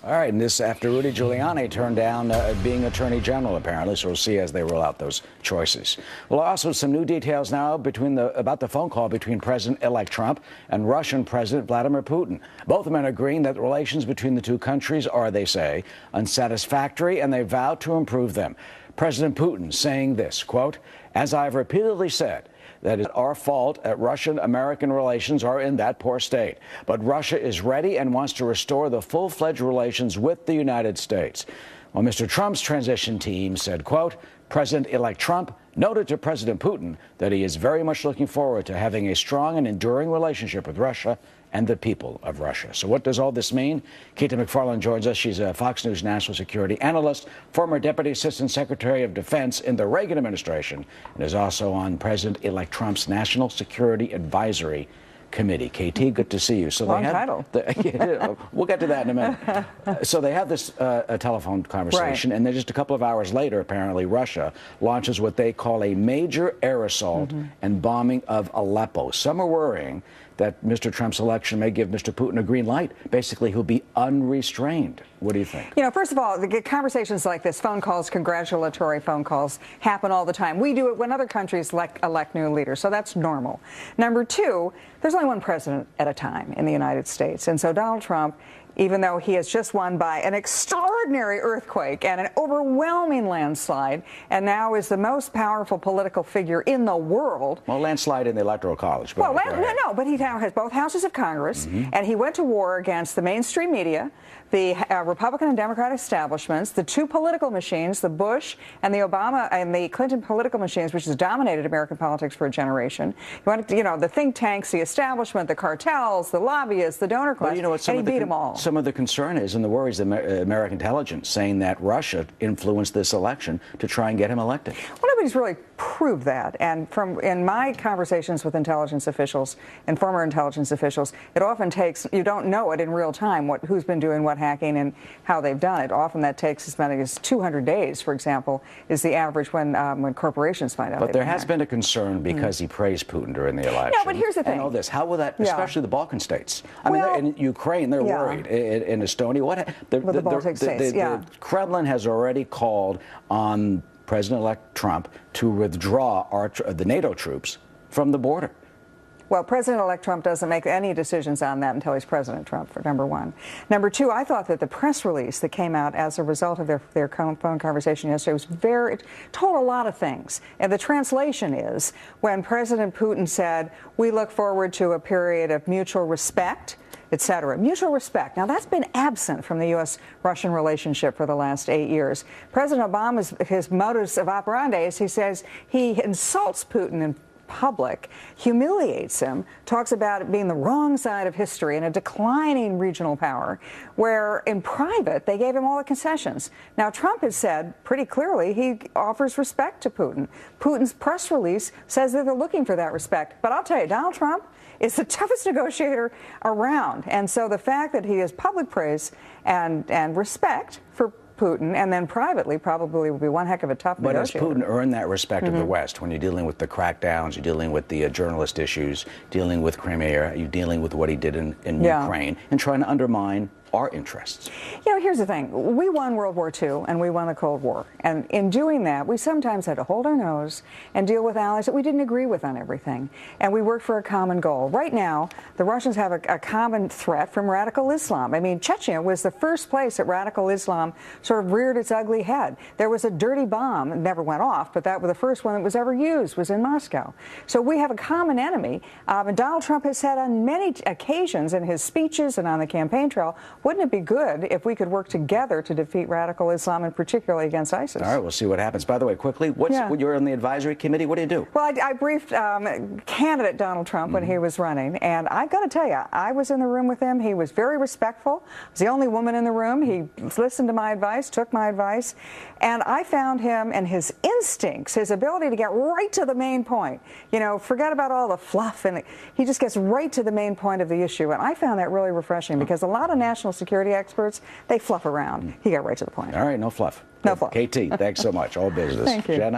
All right, and this after Rudy Giuliani turned down being Attorney General, apparently, so we'll see as they roll out those choices. Well, also some new details now about the phone call between President-elect Trump and Russian President Vladimir Putin. Both men agreeing that relations between the two countries are, they say, unsatisfactory, and they vow to improve them. President Putin saying this, quote, "As I've repeatedly said, that is our fault that Russian-American relations are in that poor state. But Russia is ready and wants to restore the full-fledged relations with the United States." Well, Mr. Trump's transition team said, quote, President-elect Trump noted to President Putin that he is very much looking forward to having a strong and enduring relationship with Russia and the people of Russia. So what does all this mean? Keita McFarland joins us. She's a Fox News national security analyst, former Deputy Assistant Secretary of Defense in the Reagan administration, and is also on President-elect Trump's National Security Advisory Committee. KT, good to see you. So long title. We'll get to that in a minute. So they have this telephone conversation, right, and then just a couple of hours later, apparently, Russia launches what they call a major air assault and bombing of Aleppo. Some are worrying that Mr. Trump's election may give Mr. Putin a green light. Basically, he'll be unrestrained. What do you think? You know, first of all, the conversations like this, phone calls, congratulatory phone calls, happen all the time. We do it when other countries elect new leaders, so that's normal. Number two, there's only one president at a time in the United States. And so Donald Trump, even though he has just won by an extraordinary earthquake and an overwhelming landslide, and now is the most powerful political figure in the world. Well, landslide in the Electoral College. Well, no, but he now has both houses of Congress, and he went to war against the mainstream media, the Republican and Democratic establishments, the two political machines, the Bush and the Obama and the Clinton political machines, which has dominated American politics for a generation. You know, the think tanks, the establishment, the cartels, the lobbyists, the donor class, and he beat them all. Some of the concern is, and the worries of American intelligence, saying that Russia influenced this election to try and get him elected. Well, nobody's really proved that. And in my conversations with intelligence officials and former intelligence officials, it often takes, you don't know it in real time, who's been doing what hacking and how they've done it. Often that takes as many as 200 days, for example, is the average when corporations find out. But there has been a concern because he praised Putin during the election. No, but here's the thing. And all this, how will that, especially the Balkan states? I mean, in Ukraine, they're worried. In Estonia, the Baltic states, the Kremlin has already called on President-elect Trump to withdraw the NATO troops from the border. Well, President-elect Trump doesn't make any decisions on that until he's President Trump, for number one. Number two, I thought that the press release that came out as a result of their phone conversation yesterday was told a lot of things. And the translation is when President Putin said, "We look forward to a period of mutual respect," etc. Mutual respect. Now, that's been absent from the U.S.-Russian relationship for the last 8 years. President Obama's his modus operandi is he says he insults Putin in public, humiliates him, talks about it being the wrong side of history and a declining regional power, where in private they gave him all the concessions. Now, Trump has said pretty clearly he offers respect to Putin. Putin's press release says that they're looking for that respect. But I'll tell you, Donald Trump is the toughest negotiator around. And so the fact that he has public praise and respect for Putin, and then privately probably will be one heck of a tough negotiator. But has Putin earned that respect of the West when you're dealing with the crackdowns, you're dealing with the journalist issues, dealing with Crimea, you're dealing with what he did in Ukraine, and trying to undermine our interests? You know, here's the thing. We won World War II and we won the Cold War. And in doing that, we sometimes had to hold our nose and deal with allies that we didn't agree with on everything. And we worked for a common goal. Right now, the Russians have a common threat from radical Islam. I mean, Chechnya was the first place that radical Islam sort of reared its ugly head. There was a dirty bomb. It never went off, but that was the first one that was ever used was in Moscow. So we have a common enemy. And Donald Trump has said on many occasions in his speeches and on the campaign trail, wouldn't it be good if we could work together to defeat radical Islam, and particularly against ISIS? All right, we'll see what happens. By the way, quickly, you're on the advisory committee. What do you do? Well, I briefed candidate Donald Trump when he was running, and I've got to tell you, I was in the room with him. He was very respectful. I was the only woman in the room. He listened to my advice, took my advice, and I found him and his instincts, his ability to get right to the main point. You know, forget about all the fluff, and he just gets right to the main point of the issue, and I found that really refreshing because a lot of national security experts, they fluff around. He got right to the point. All right, no fluff. No fluff. KT, thanks so much. All business. Thank you. Jenna?